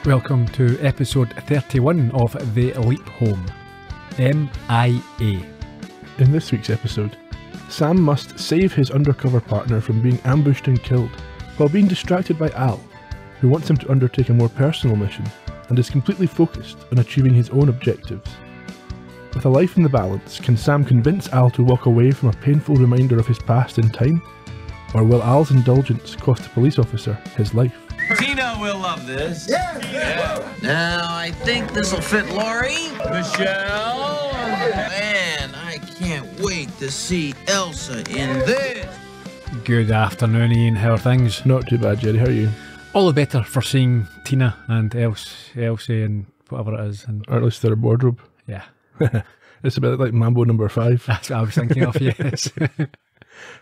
Welcome to episode 31 of The Leap Home, M.I.A. In this week's episode, Sam must save his undercover partner from being ambushed and killed, while being distracted by Al, who wants him to undertake a more personal mission and is completely focused on achieving his own objectives. With a life in the balance, can Sam convince Al to walk away from a painful reminder of his past in time? Or will Al's indulgence cost a police officer his life? Tina will love this. Yeah. Now, I think this'll fit Lori. Michelle. Man, I can't wait to see Elsa in this. Good afternoon, Ian. How are things? Not too bad, Gerry. How are you? All the better for seeing Tina and Elsie and whatever it is. And or at least their wardrobe. yeah. It's a bit like Mambo number 5. That's what I was thinking of, yes.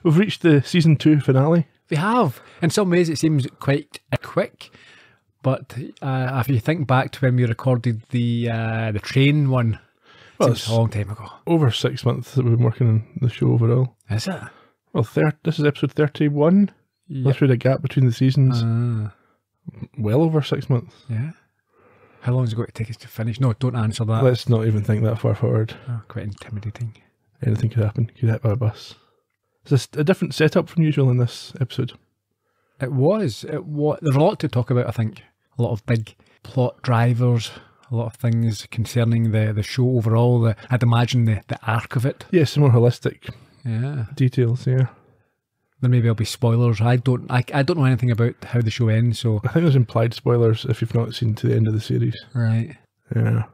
We've reached the season 2 finale. We have. In some ways it seems quite quick, but if you think back to when we recorded the train one, it's a long time ago. Over 6 months that we've been working on the show overall. Is it? Well, this is episode 31. Yep. That's with a gap between the seasons. Well over 6 months. Yeah. How long is it going to take us to finish? No, don't answer that. Let's not even think that far forward. Oh, quite intimidating. Anything could happen. Could hit by a bus. It's a different setup from usual in this episode. It was. There's a lot to talk about, I think. A lot of big plot drivers, a lot of things concerning the show overall. I'd imagine the arc of it. Yeah, some more holistic details, yeah. Then maybe there'll be spoilers. I don't know anything about how the show ends, so... I think there's implied spoilers if you've not seen to the end of the series. Right. Yeah.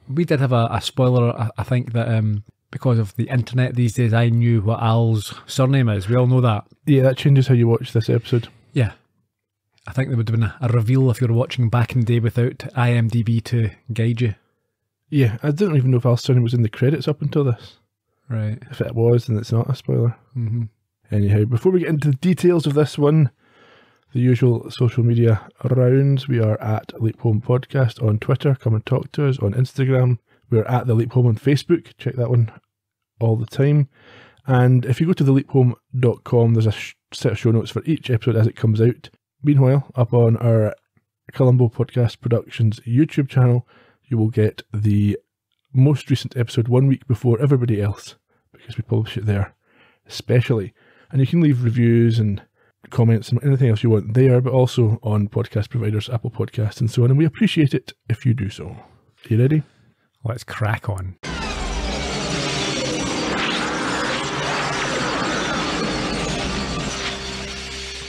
We did have a spoiler, I think, that because of the internet these days, I knew what Al's surname is. We all know that. Yeah, that changes how you watch this episode. Yeah. I think there would have been a reveal if you were watching back in the day without IMDb to guide you. Yeah, I didn't even know if Al's surname was in the credits up until this. Right. If it was, then it's not a spoiler. Mm-hmm. Anyhow, before we get into the details of this one, the usual social media rounds. We are at Leap Home Podcast on Twitter. Come and talk to us on Instagram. We're at The Leap Home on Facebook. Check that one all the time. And if you go to theleaphome.com, there's a set of show notes for each episode as it comes out. Meanwhile, up on our Columbo Podcast Productions YouTube channel, you will get the most recent episode 1 week before everybody else, because we publish it there especially. And you can leave reviews and comments and anything else you want there, but also on podcast providers, Apple Podcasts and so on. And we appreciate it if you do so. Are you ready? Let's crack on.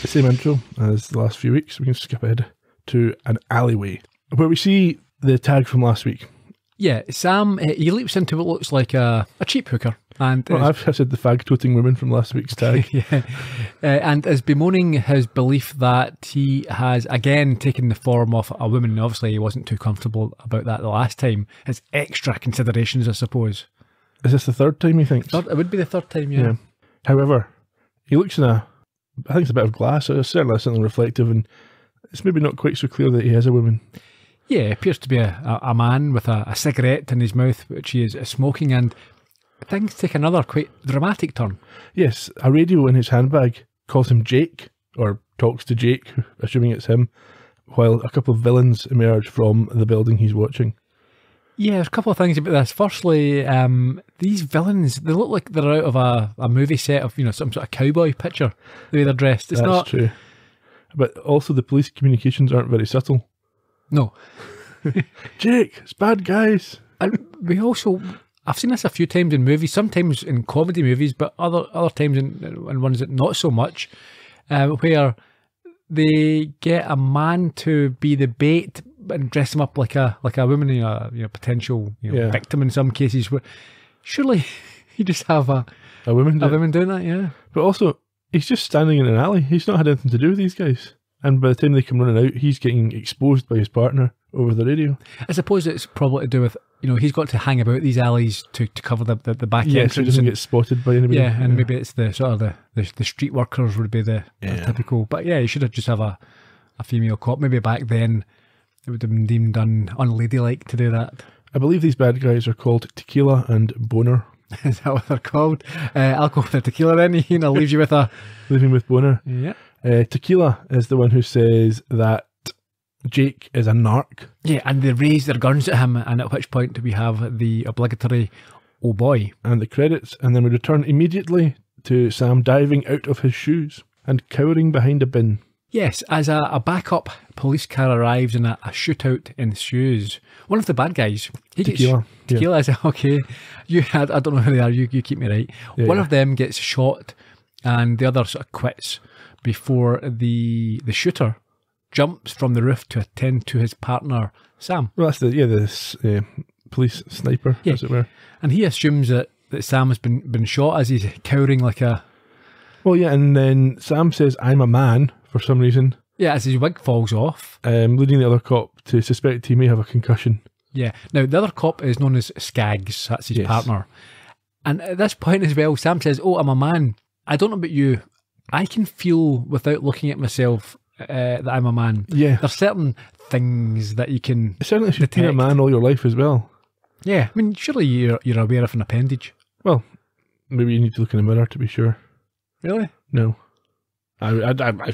The same intro as the last few weeks. We can skip ahead to an alleyway where we see the tag from last week. Yeah, Sam, he leaps into what looks like a cheap hooker. And I've said the fag-toting woman from last week's tag. Yeah. And is bemoaning his belief that he has again taken the form of a woman. Obviously, he wasn't too comfortable about that the last time. His extra considerations, I suppose. Is this the third time, he thinks? It would be the third time, yeah. However, he looks in I think it's a bit of glass. It's certainly something reflective, and it's maybe not quite so clear that he is a woman. Yeah, it appears to be a man with a cigarette in his mouth, which he is smoking, and things take another quite dramatic turn. Yes, a radio in his handbag calls him Jake, or talks to Jake, assuming it's him, while a couple of villains emerge from the building he's watching. Yeah, there's a couple of things about this. Firstly, these villains, they look like they're out of a movie set of, some sort of cowboy picture, the way they're dressed. That's true. But also the police communications aren't very subtle. No. Jake, it's bad guys. And I've seen this a few times in movies, sometimes in comedy movies, but other times in ones that not so much, where they get a man to be the bait and dress him up like a woman, potential victim in some cases. Surely you just have a woman doing that, yeah. But also, he's just standing in an alley. He's not had anything to do with these guys. And by the time they come running out, he's getting exposed by his partner over the radio. I suppose it's probably to do with, he's got to hang about these alleys to cover the back entrance. Yeah, so he doesn't get spotted by anybody. Yeah, and maybe it's the sort of the street workers would be the typical. But yeah, you should have just have a female cop. Maybe back then it would have been deemed unladylike to do that. I believe these bad guys are called Tequila and Boner. Is that what they're called? I'll go with the Tequila then, Ian. I'll leave you with leaving with Boner. Yeah. Tequila is the one who says that Jake is a narc. Yeah, and they raise their guns at him, and at which point we have the obligatory "oh boy." And the credits, and then we return immediately to Sam diving out of his shoes and cowering behind a bin. Yes, as a backup police car arrives and a shootout ensues. One of the bad guys, he Tequila. gets Tequila. Is okay. I don't know who they are. You keep me right. Yeah, One of them gets shot, and the other sort of quits before the shooter jumps from the roof to attend to his partner Sam. Well, that's this police sniper, as it were. And he assumes that Sam has been shot as he's cowering like a... Well, yeah, and then Sam says, "I'm a man," for some reason. Yeah, as his wig falls off. Leading the other cop to suspect he may have a concussion. Yeah. Now, the other cop is known as Skaggs. That's his partner. And at this point as well, Sam says, "Oh, I'm a man. I don't know about you. I can feel without looking at myself that I'm a man." Yeah. There's certain things that you can Certainly if you've been a detect. man all your life as well. Yeah. I mean, surely you're aware of an appendage. Well, maybe you need to look in the mirror to be sure. Really? No. I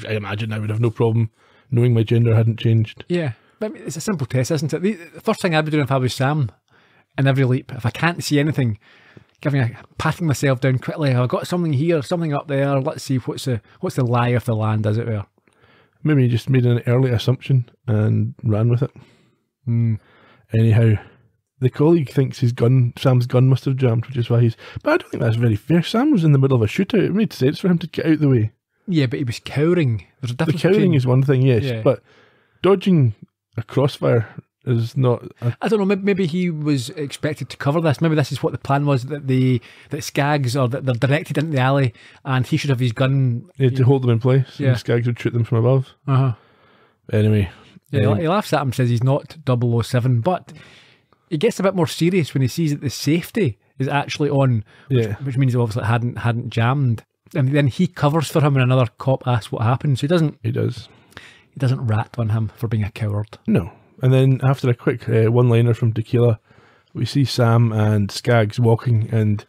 imagine I would have no problem knowing my gender hadn't changed. Yeah. But I mean, it's a simple test, isn't it? The first thing I'd be doing if I was Sam, in every leap, if I can't see anything, patting myself down quickly. I've got something here, something up there. Let's see what's the lie of the land, as it were. Maybe he just made an early assumption and ran with it. Anyhow, the colleague thinks Sam's gun must have jammed, which is why he's... But I don't think that's very fair. Sam was in the middle of a shootout. It made sense for him to get out of the way. Yeah, but he was cowering. There's a The difference. cowering is one thing, yes, but dodging a crossfire is not... I don't know, maybe he was expected to cover this. Maybe this is what the plan was, that Skaggs, or that they're directed into the alley, and he should have his gun... to hold them in place, Yeah. and Skaggs would shoot them from above. Uh-huh. Anyway. Yeah, he laughs at him, says he's not 007, but he gets a bit more serious when he sees that the safety is actually on, which means he obviously hadn't jammed. And then he covers for him, and another cop asks what happened. So he does. He doesn't rat on him for being a coward. No. And then after a quick one-liner from Tequila, we see Sam and Skaggs walking and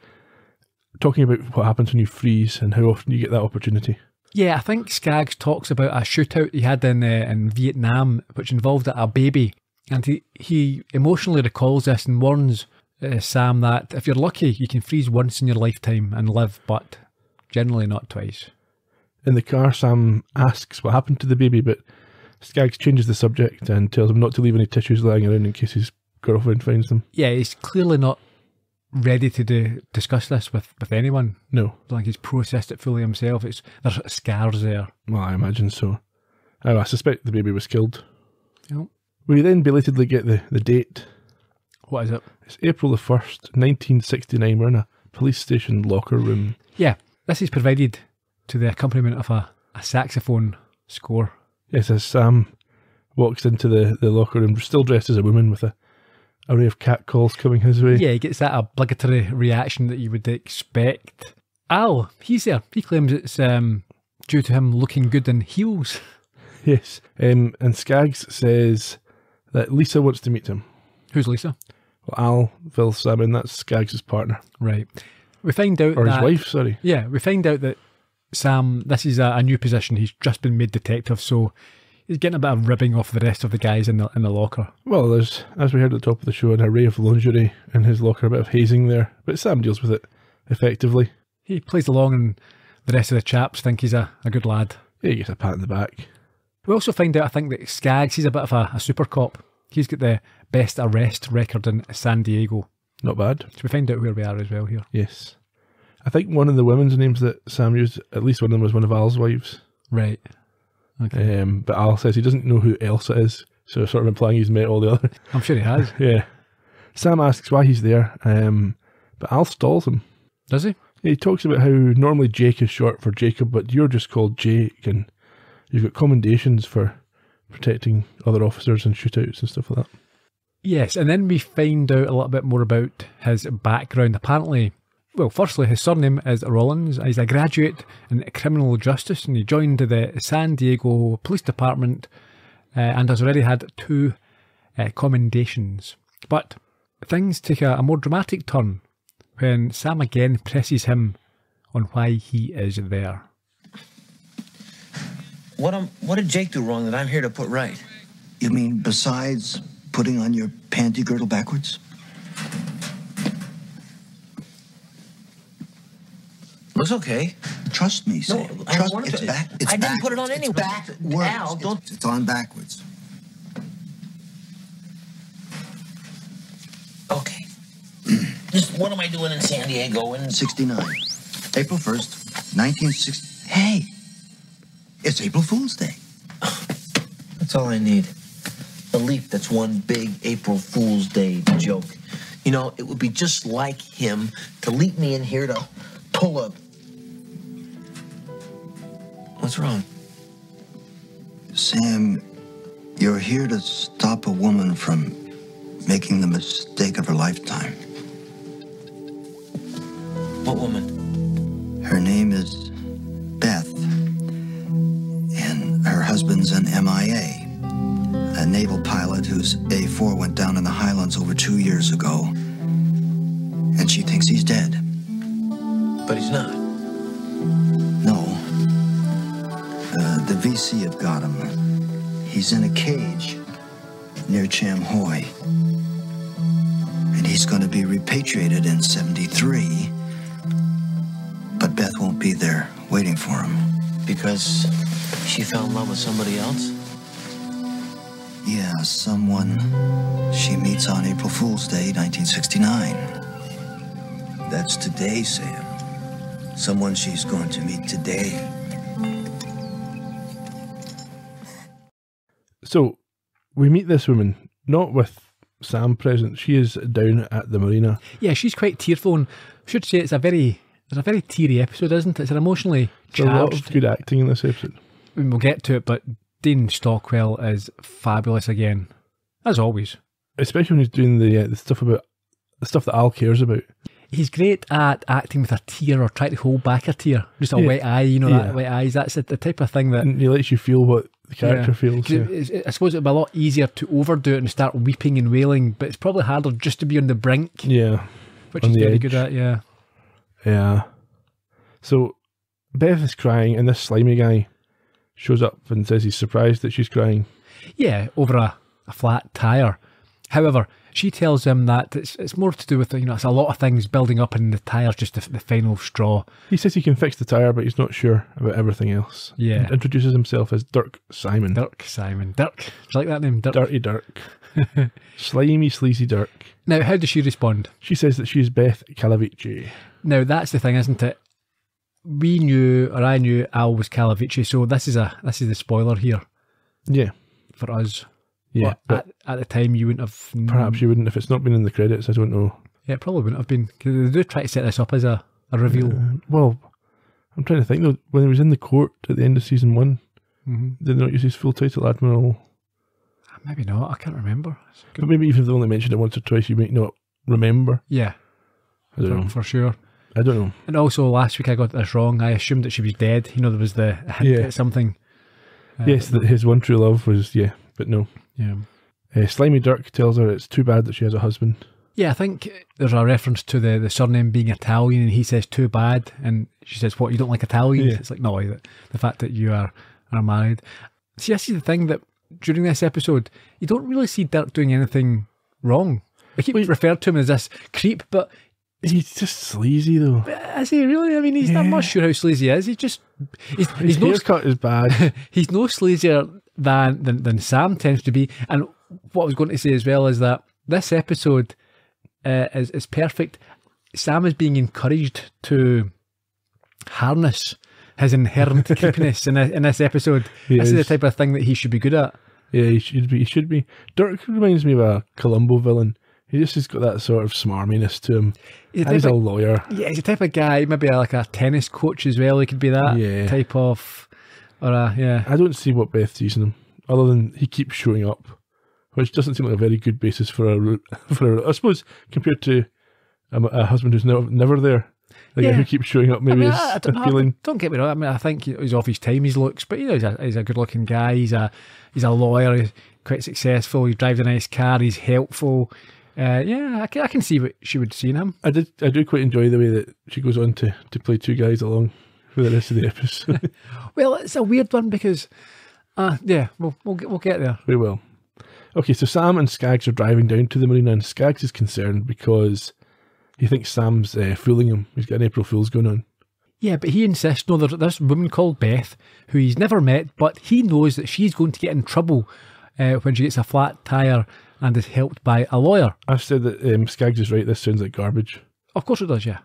talking about what happens when you freeze and how often you get that opportunity. Yeah, I think Skaggs talks about a shootout he had in Vietnam, which involved a baby. And he emotionally recalls this and warns Sam that if you're lucky, you can freeze once in your lifetime and live, but generally not twice. In the car, Sam asks what happened to the baby, but Skaggs changes the subject and tells him not to leave any tissues lying around in case his girlfriend finds them. Yeah, he's clearly not ready to discuss this with anyone. No. Like he's processed it fully himself. There's scars there. Well, I imagine so. I suspect the baby was killed. Yep. We then belatedly get the date. What is it? It's April the 1st, 1969. We're in a police station locker room. Yeah, this is provided to the accompaniment of a saxophone score. Yes, as Sam walks into the locker room, still dressed as a woman with a array of catcalls coming his way. Yeah, he gets that obligatory reaction that you would expect. Al, he's there. He claims it's due to him looking good in heels. Yes, and Skaggs says that Lisa wants to meet him. Who's Lisa? Well, Al fills Sam in. That's Skaggs' partner. Right. We find out Or his wife, sorry. Yeah, we find out that Sam, this is a new position. He's just been made detective, so he's getting a bit of ribbing off the rest of the guys in the locker. Well, there's, as we heard at the top of the show, an array of lingerie in his locker, a bit of hazing there, but Sam deals with it effectively. He plays along, and the rest of the chaps think he's a good lad. Yeah, he gets a pat in the back. We also find out, I think, that Skaggs, he's a bit of a super cop. He's got the best arrest record in San Diego. Not bad. So we find out where we are as well here. Yes. I think one of the women's names that Sam used, at least one of them was one of Al's wives. Right. Okay. But Al says he doesn't know who Elsa is, so sort of implying he's met all the others. I'm sure he has. Yeah. Sam asks why he's there, but Al stalls him. Does he? Yeah, he talks about how normally Jake is short for Jacob, but you're just called Jake, and you've got commendations for protecting other officers and shootouts and stuff like that. Yes, and then we find out a little bit more about his background. Apparently, well, firstly, his surname is Rollins. He's a graduate in criminal justice, and he joined the San Diego Police Department and has already had 2 commendations. But things take a more dramatic turn when Sam again presses him on why he is there. What did Jake do wrong that I'm here to put right? You mean besides putting on your panty girdle backwards? Looks okay. Trust me, Sam. No, I Trust wanted it's to. back. It's I didn't back. put it on It's anyway. backwards. Al, don't. It's on backwards. Okay. Just what am I doing in San Diego? In 69. April 1st, 1960. Hey! It's April Fool's Day. That's all I need. A leap that's one big April Fool's Day joke. You know, it would be just like him to leap me in here to pull a... What's wrong? Sam, you're here to stop a woman from making the mistake of her lifetime. What woman? Her name is Beth, and her husband's an M.I.A, a naval pilot whose A4 went down in the Highlands over 2 years ago, and she thinks he's dead. But he's not. No. The VC have got him. He's in a cage near Cham Hoy, and he's going to be repatriated in 73, but Beth won't be there waiting for him. Because she fell in love with somebody else? Yeah, someone she meets on April Fool's Day, 1969. That's today, Sam. Someone she's going to meet today. So, we meet this woman, not with Sam present. She is down at the marina. Yeah, she's quite tearful, and I should say it's a very teary episode, isn't it? It's an emotionally There's a lot charged. of good acting in this episode. We'll get to it, but Dean Stockwell is fabulous again, as always. Especially when he's doing the stuff that Al cares about. He's great at acting with a tear or trying to hold back a tear. Just a wet eye, you know, that wet eyes. That's the type of thing that... And he lets you feel what the character feels. 'Cause I suppose it'd be a lot easier to overdo it and start weeping and wailing, but it's probably harder just to be on the brink. Yeah. Which on he's the very edge. good at, yeah. Yeah. So, Beth is crying, and this slimy guy shows up and says he's surprised that she's crying. Yeah, over a flat tyre. However, she tells him that it's more to do with, you know, it's a lot of things building up and the tyre's just the final straw. He says he can fix the tyre, but he's not sure about everything else. Yeah. And introduces himself as Dirk Simon. Dirk Simon. Dirk. Do you like that name? Dirk. Dirty Dirk. Slimy, sleazy Dirk. Now, how does she respond? She says that she's Beth Calavici. Now, that's the thing, isn't it? I knew Al was Calavici, so this is the spoiler here Yeah. for us. Yeah. But at the time, you wouldn't have... Perhaps you wouldn't, if it's not been in the credits, I don't know. Yeah, it probably wouldn't have been, because they do try to set this up as a reveal. Well, I'm trying to think though, when he was in the court at the end of season 1, did they not use his full title, Admiral? Maybe not, I can't remember. But maybe even if they only mentioned it once or twice, you might not remember. Yeah, I don't know. for sure. I don't know. And also, last week I got this wrong. I assumed that she was dead. You know, there was the hint at something. Yes, that his one true love was, but no. Yeah. Slimy Dirk tells her it's too bad that she has a husband. Yeah, I think there's a reference to the surname being Italian, and he says too bad, and she says, "What, you don't like Italians?" Yeah. It's like, no, the fact that you are married. See, I see the thing that during this episode, you don't really see Dirk doing anything wrong. I keep referring to him as this creep, but he's just sleazy though. Is he really? I mean, I'm not sure how sleazy he is. His haircut is bad. He's no sleazier than Sam tends to be. And what I was going to say as well is that this episode is perfect. Sam is being encouraged to harness his inherent creepiness in this episode. This is the type of thing that he should be good at. Yeah, he should be. Dirk reminds me of a Columbo villain. He just has got that sort of smarminess to him. He's a lawyer. Yeah, he's the type of guy, maybe like a tennis coach as well. He could be that type of, I don't see what Beth sees in him, other than he keeps showing up, which doesn't seem like a very good basis for I suppose, compared to a husband who's never there. The guy who keeps showing up maybe is appealing. Don't get me wrong. I mean, I think he's off his time, his looks, but he's a good-looking guy. He's a lawyer. He's quite successful. He drives a nice car. He's helpful. I can see what she would see in him. I do quite enjoy the way that she goes on to play two guys along for the rest of the episode. Well, it's a weird one because, we'll get there. We will. Okay, so Sam and Skaggs are driving down to the marina, and Skaggs is concerned because he thinks Sam's fooling him. He's got an April Fool's going on. Yeah, but he insists, no, there's this woman called Beth, who he's never met, but he knows that she's going to get in trouble when she gets a flat tyre and is helped by a lawyer. I've said that Skaggs is right, this sounds like garbage. Of course it does, yeah.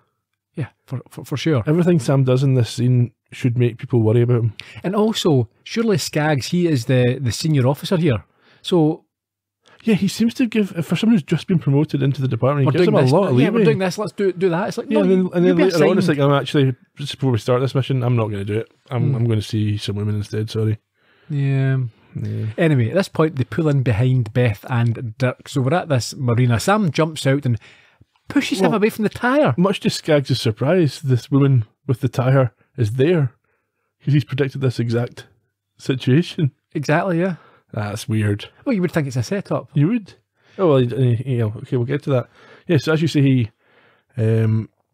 Yeah, for sure. Everything Sam does in this scene should make people worry about him. And also, surely Skaggs, he is the senior officer here. So... Yeah, he seems to give, for someone who's just been promoted into the department, he gives him a lot of leeway. Yeah, we're doing this, let's do that. It's like, no, and then later on, it's like, I'm actually, just before we start this mission, I'm not going to do it. I'm going to see some women instead, sorry. Yeah. Anyway, at this point, they pull in behind Beth and Dirk. So we're at this marina. Sam jumps out and pushes him away from the tyre. Much to Skaggs' surprise, this woman with the tyre is there. Because he's predicted this exact situation. Exactly, yeah. That's weird. Well, you would think it's a setup. You would? Oh, well, okay, we'll get to that. Yeah, so as you say, he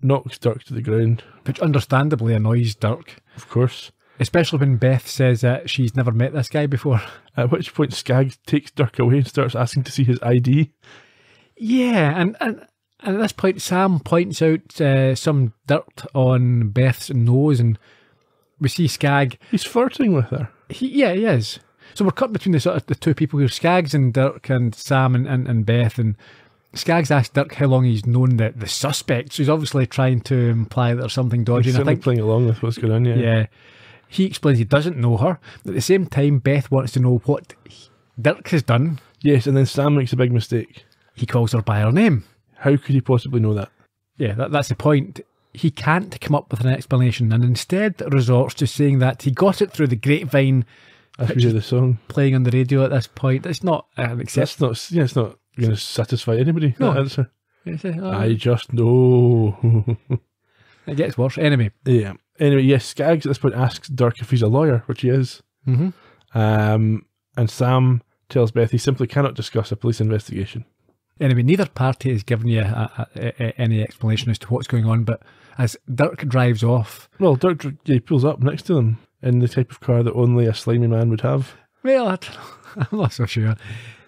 knocks Dirk to the ground. Which understandably annoys Dirk. Of course. Especially when Beth says that she's never met this guy before. At which point Skaggs takes Dirk away and starts asking to see his ID. Yeah, and at this point Sam points out some dirt on Beth's nose, and we see Skaggs. He's flirting with her. He is. So we're cut between the two people here, Skaggs and Dirk and Sam and Beth, and Skaggs asked Dirk how long he's known the suspect, so he's obviously trying to imply that there's something dodgy. He's certainly playing along with what's going on, yeah. Yeah. He explains he doesn't know her. At the same time, Beth wants to know what Dirk has done. Yes, and then Sam makes a big mistake. He calls her by her name. How could he possibly know that? Yeah, that's the point. He can't come up with an explanation, and instead resorts to saying that he got it through the grapevine. That's really the song playing on the radio at this point. It's not an exception. It's not going to satisfy anybody. No. That answer. Oh. I just know. It gets worse. Anyway, yes, Skaggs at this point asks Dirk if he's a lawyer, which he is. Mm-hmm. And Sam tells Beth he simply cannot discuss a police investigation. Anyway, neither party has given you any explanation as to what's going on, but as Dirk drives off... Well, Dirk he pulls up next to them in the type of car that only a slimy man would have. Well, I'm not so sure.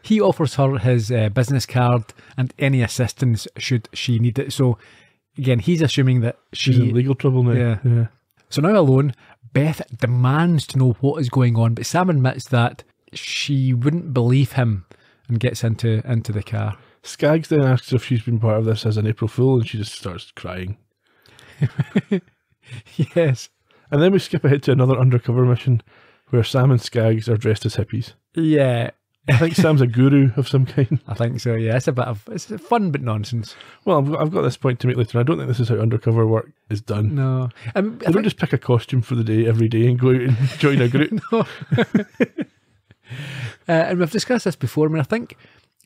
He offers her his business card and any assistance should she need it. So, again, he's assuming that she's in legal trouble now. Yeah. So now alone, Beth demands to know what is going on, but Sam admits that she wouldn't believe him and gets into the car. Skaggs then asks if she's been part of this as an April Fool, and she just starts crying. Yes. And then we skip ahead to another undercover mission where Sam and Skaggs are dressed as hippies. Yeah. I think Sam's a guru of some kind. I think so, yeah. It's fun but nonsense. Well, I've got this point to make later. I don't think this is how undercover work is done. No. They don't just pick a costume for the day every day and go out and join a group. No. And we've discussed this before. I mean, I think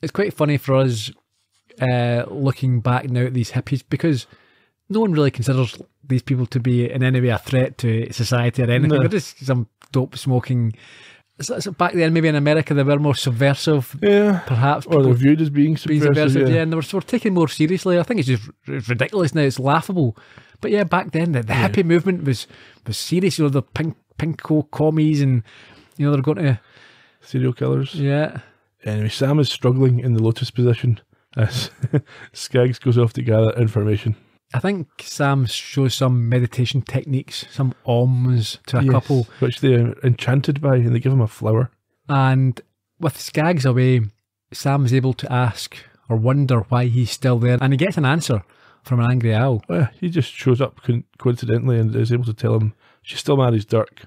it's quite funny for us looking back now at these hippies, because no one really considers these people to be in any way a threat to society or anything. No. They're just some dope smoking. So back then, maybe in America, they were more subversive. Yeah. Perhaps. Or they're viewed as being subversive. Yeah, and they were taken more seriously. I think it's ridiculous now. It's laughable. But yeah, back then, the hippie movement was serious. You know, the pinko commies, and they're going to serial killers. Yeah. Anyway, Sam is struggling in the lotus position as Skaggs goes off to gather information. I think Sam shows some meditation techniques, some ohms to a couple. Which they're enchanted by, and they give him a flower. And with Skaggs away, Sam's able to ask or wonder why he's still there, and he gets an answer from an angry owl. Well, he just shows up coincidentally and is able to tell him she still marries Dirk,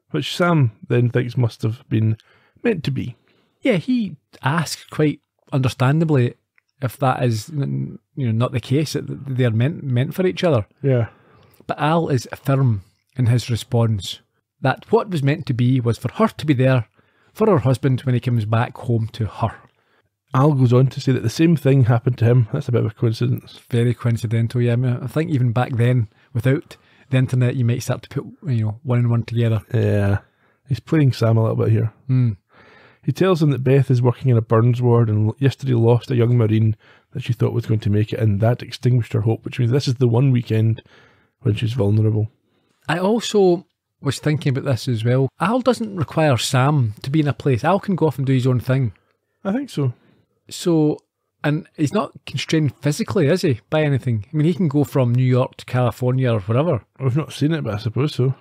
which Sam then thinks must have been meant to be. Yeah, he asks quite understandably if that is not the case, that they're meant for each other. Yeah. But Al is firm in his response that what was meant to be was for her to be there for her husband when he comes back home to her. Al goes on to say that the same thing happened to him. That's a bit of a coincidence. Very coincidental, yeah. I mean, I think even back then, without the internet, you might start to put one and one together. Yeah. He's playing Sam a little bit here. He tells him that Beth is working in a burns ward and yesterday lost a young Marine that she thought was going to make it, and that extinguished her hope, which means this is the one weekend when she's vulnerable. I also was thinking about this as well. Al doesn't require Sam to be in a place. Al can go off and do his own thing. I think so. So, and he's not constrained physically, is he, by anything? I mean, he can go from New York to California or wherever. We've not seen it, but I suppose so.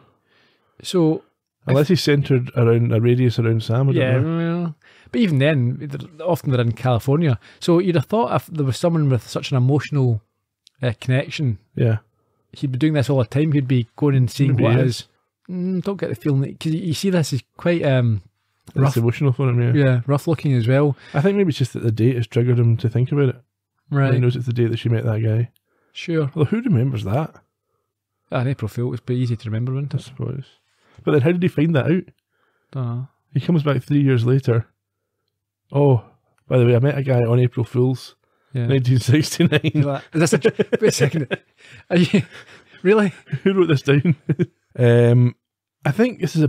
So, unless he's centred around a radius around Sam, I don't know. Well, but even then, often they're in California. So you'd have thought if there was someone with such an emotional connection, Yeah. he'd be doing this all the time. He'd be going and seeing Maybe what he it is. is. Don't get the feeling that, because you see this is quite It's rough. emotional for him, yeah. Yeah, rough looking as well. I think maybe it's just that the date has triggered him to think about it. Right. He knows it's the date that she met that guy. Sure. Although who remembers that? An April Fool was pretty easy to remember, wasn't I it? suppose. But then how did he find that out? Don't know. He comes back 3 years later. Oh, by the way, I met a guy on April Fool's, Yeah. 1969. Is this wait a second. Are you really? Who wrote this down? I think this is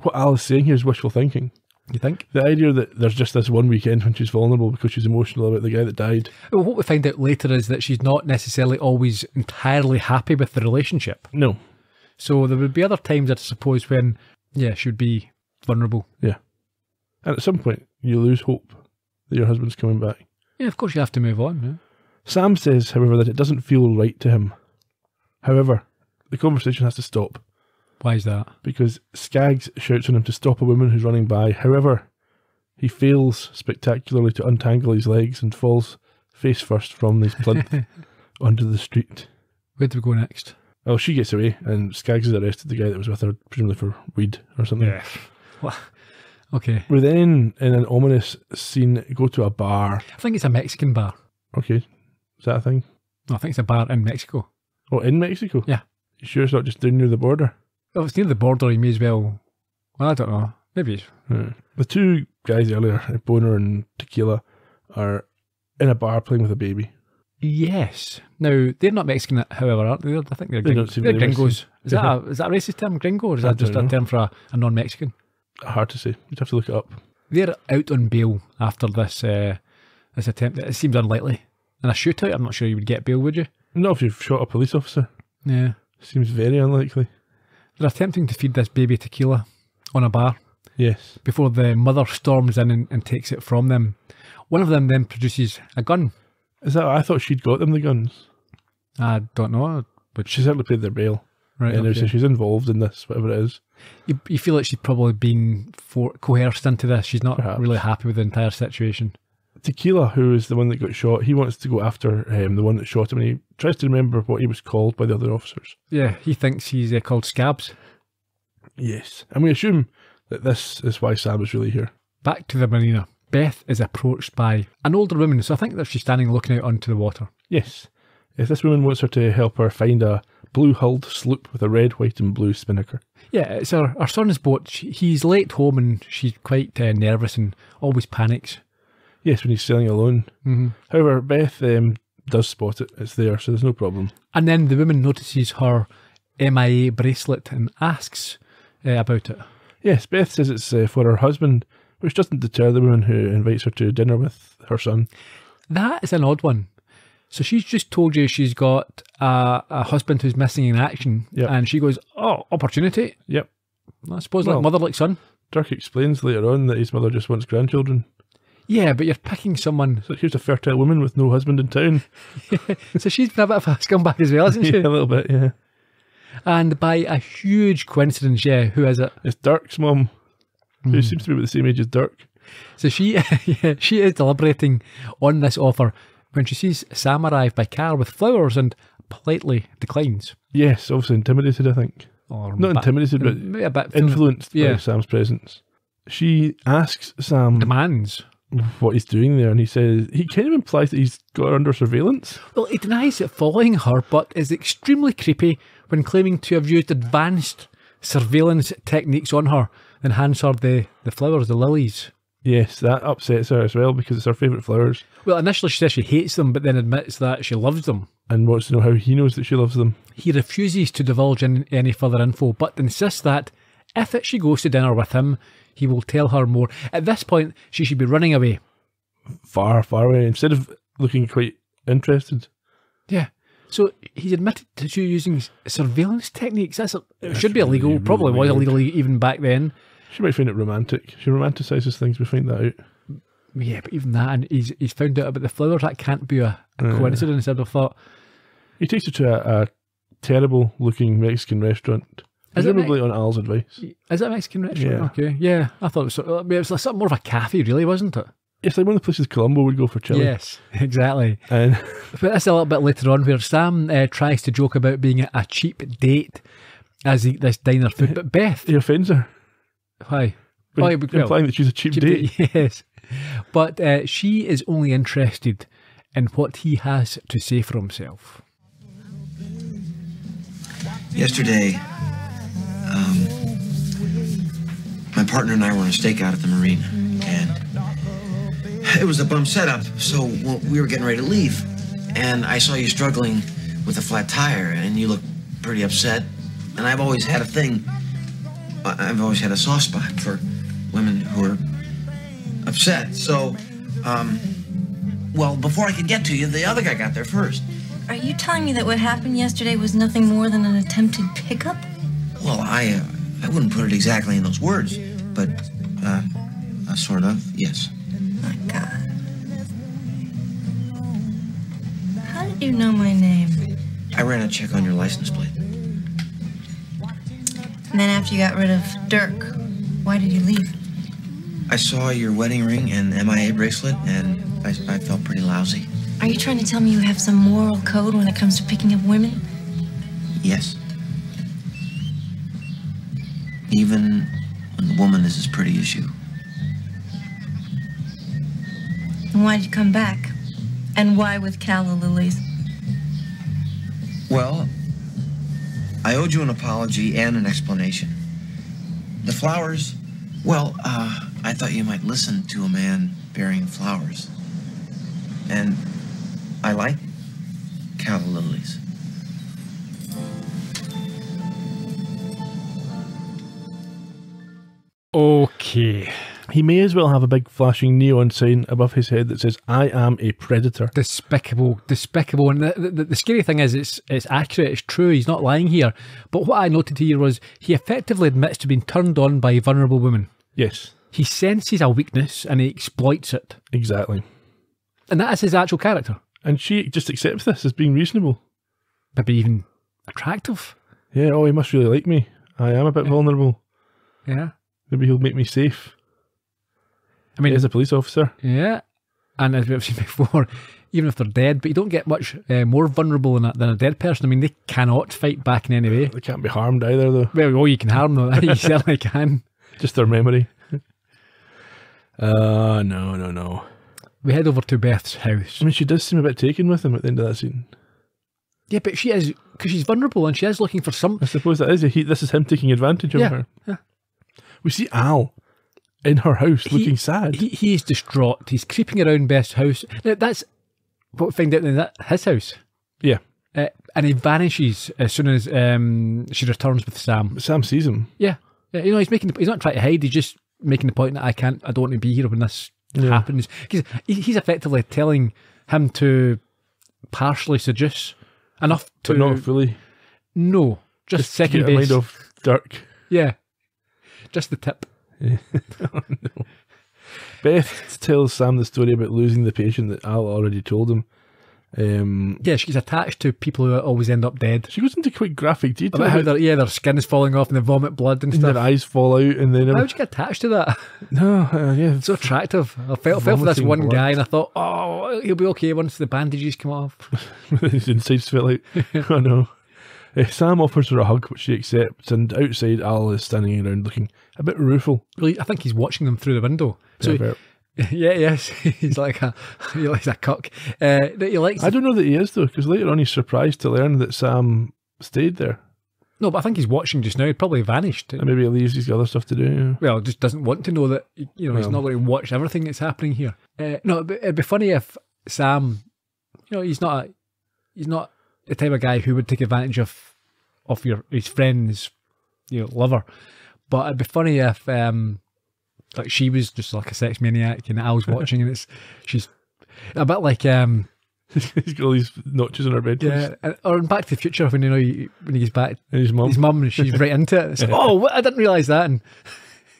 what Al is saying here is wishful thinking. You think? The idea that there's just this one weekend when she's vulnerable because she's emotional about the guy that died. Well, what we find out later is that she's not necessarily always entirely happy with the relationship. No. So there would be other times, I suppose, when, she would be vulnerable. Yeah. And at some point, you lose hope that your husband's coming back. Yeah, of course you have to move on. Yeah. Sam says, however, that it doesn't feel right to him. However, the conversation has to stop Why is that? because Skaggs shouts on him to stop a woman who's running by. However, he fails spectacularly to untangle his legs and falls face first from his plinth onto the street. Where do we go next? Oh, she gets away, and Skaggs has arrested the guy that was with her, presumably for weed or something. What? Okay. We then, in an ominous scene, go to a bar. I think it's a Mexican bar. Okay, is that a thing? No, I think it's a bar in Mexico. Oh, in Mexico? Yeah. You sure it's not just down near the border? Well, if it's near the border, you may as well... Well, I don't know. Maybe it's... Yeah. The two guys earlier, Boner and Tequila, are in a bar playing with a baby. Yes. Now, they're not Mexican, however, aren't they? I think they're, They don't seem they're very gringos. Is that, Mexican. is that a racist term, gringo, or is I that just don't a know. term for a non-Mexican? Hard to say. You'd have to look it up. They're out on bail after this this attempt. It seems unlikely. In a shootout, I'm not sure you would get bail, would you? Not if you've shot a police officer. Yeah. Seems very unlikely. They're attempting to feed this baby tequila on a bar Yes. before the mother storms in and takes it from them. One of them then produces a gun. Is that? I thought she'd got them the guns. I don't know, but She certainly paid their bail. right. And Okay. so she's involved in this, whatever it is. You feel like she's probably been coerced into this. She's not Perhaps. really happy with the entire situation. Tequila, who is the one that got shot, he wants to go after the one that shot him, and he tries to remember what he was called by the other officers. Yeah, he thinks he's called Scabs. Yes. And we assume that this is why Sam is really here. Back to the marina. Beth is approached by an older woman, so I think that she's standing looking out onto the water. Yes. If this woman wants her to help her find a blue-hulled sloop with a red, white and blue spinnaker. Yeah, it's her son's boat. He's late home and she's quite nervous and always panics. Yes, when he's sailing alone. Mm-hmm. However, Beth does spot it. It's there, so there's no problem. And then the woman notices her M.I.A. bracelet and asks about it. Yes, Beth says it's for her husband, which doesn't deter the woman who invites her to dinner with her son. That is an odd one. So she's just told you she's got a husband who's missing in action, Yep. and she goes, "Oh, opportunity." Yep. I suppose Well- like mother like son. Dirk explains later on that his mother just wants grandchildren. Yeah, but you're picking someone. So here's a fertile woman with no husband in town. So she's been a bit of a scumbag as well, isn't she? Yeah, a little bit, yeah. And by a huge coincidence, who is it? It's Dirk's mum, who seems to be about the same age as Dirk. So she is deliberating on this offer when she sees Sam arrive by car with flowers and politely declines. Yes, obviously intimidated, I think. Or Not intimidated, but maybe a bit influenced by Yeah. Sam's presence. She asks Sam demands. what he's doing there, and he says, he kind of implies that he's got her under surveillance. Well, he denies it following her, but is extremely creepy when claiming to have used advanced surveillance techniques on her and hands her the flowers, the lilies. Yes, that upsets her as well because it's her favourite flowers Well, initially she says she hates them, but then admits that she loves them. and wants to know how he knows that she loves them. He refuses to divulge any further info, but insists that if she goes to dinner with him, he will tell her more. At this point, she should be running away. Far, far away, instead of looking quite interested. Yeah. So he's admitted to using surveillance techniques. It should be illegal. really Probably was weird. illegal even back then. She might find it romantic. She romanticizes things, we find that out. Yeah, but even that, and he's found out about the flowers. That can't be a coincidence. I'd have thought. He takes her to a terrible looking Mexican restaurant. Presumably on Al's advice. Is it a Mexican restaurant? Yeah. Okay, yeah. I thought it was like something more of a cafe, really, wasn't it? It's like one of the places Columbo would go for chili. Yes, exactly. And but that's a little bit later on where Sam tries to joke about being a cheap date as he eat this diner food. But Beth... He offends her. Why? Implying that she's a cheap date. Yes. But she is only interested in what he has to say for himself. Yesterday, my partner and I were on a stakeout at the marina, and it was a bum setup, so we were getting ready to leave, and I saw you struggling with a flat tire, and you looked pretty upset, and I've always had a soft spot for women who are upset, so, well, before I could get to you, the other guy got there first. Are you telling me that what happened yesterday was nothing more than an attempted pickup? Well, I wouldn't put it exactly in those words, but, sort of, yes. My God. How did you know my name? I ran a check on your license plate. And then after you got rid of Dirk, why did you leave? I saw your wedding ring and M.I.A. bracelet, and I felt pretty lousy. Are you trying to tell me you have some moral code when it comes to picking up women? Yes. Even when the woman is as pretty as you. And why did you come back? And why with calla lilies? Well, I owed you an apology and an explanation. The flowers, well, I thought you might listen to a man bearing flowers. And I like calla lilies. Okay. he may as well have a big flashing neon sign above his head that says, "I am a predator." Despicable. And the scary thing is, it's accurate, it's true, he's not lying here. But what I noted here was he effectively admits to being turned on by vulnerable women. Yes. He senses a weakness and he exploits it. Exactly. And that is his actual character. And she just accepts this as being reasonable. Maybe even attractive. Yeah, oh, he must really like me. I am a bit vulnerable. Yeah. Maybe he'll make me safe. I mean, as a police officer. Yeah. And as we've seen before, even if they're dead, but you don't get much more vulnerable than a dead person. I mean, they cannot fight back in any way. They can't be harmed either, though. Well, you can harm them. You certainly can. Just their memory. No. We head over to Beth's house. I mean, she does seem a bit taken with him at the end of that scene. Yeah, but she is, because she's vulnerable and she is looking for some... I suppose that is. This is him taking advantage of her. Yeah. We see Al in her house looking sad. He is distraught. He's creeping around Beth's house. Now, that's what we find out in his house. Yeah. And he vanishes as soon as she returns with Sam. But Sam sees him. Yeah. You know, he's not trying to hide, he's just making the point that I don't want to be here when this happens. He's effectively telling him to partially seduce enough to... But not fully. No. Just second base. base. Mind of Dirk. Yeah. Just the tip. Oh, no. Beth tells Sam the story about losing the patient that Al already told him. Yeah, she's attached to people who always end up dead. She goes into quite graphic detail about how their skin is falling off and they vomit blood and stuff. Their eyes fall out and then... How would you get attached to that? No, yeah. It's so attractive. I felt for this one blood. guy and I thought, oh, he'll be okay once the bandages come off. His insides fell out. Oh no. Sam offers her a hug, which she accepts, and outside Al is standing around looking a bit rueful. Really, I think he's watching them through the window. Pervert. Yes, he's like a cuck. He likes. I don't know that he is though, because later on he's surprised to learn that Sam stayed there. No, but I think he's watching just now. He'd probably vanished. And maybe he leaves. He's got other stuff to do. Yeah. Well, just doesn't want to know that. He's not going to watch everything that's happening here. No, it'd be funny if Sam, he's not the type of guy who would take advantage of his friend's lover. But it'd be funny if like she was just like a sex maniac and Al's watching and she's a bit like he's got all these notches on her bed. Yeah, or in Back to the Future when when he gets back and his mum and she's right into it. It's like, oh, I didn't realise that, and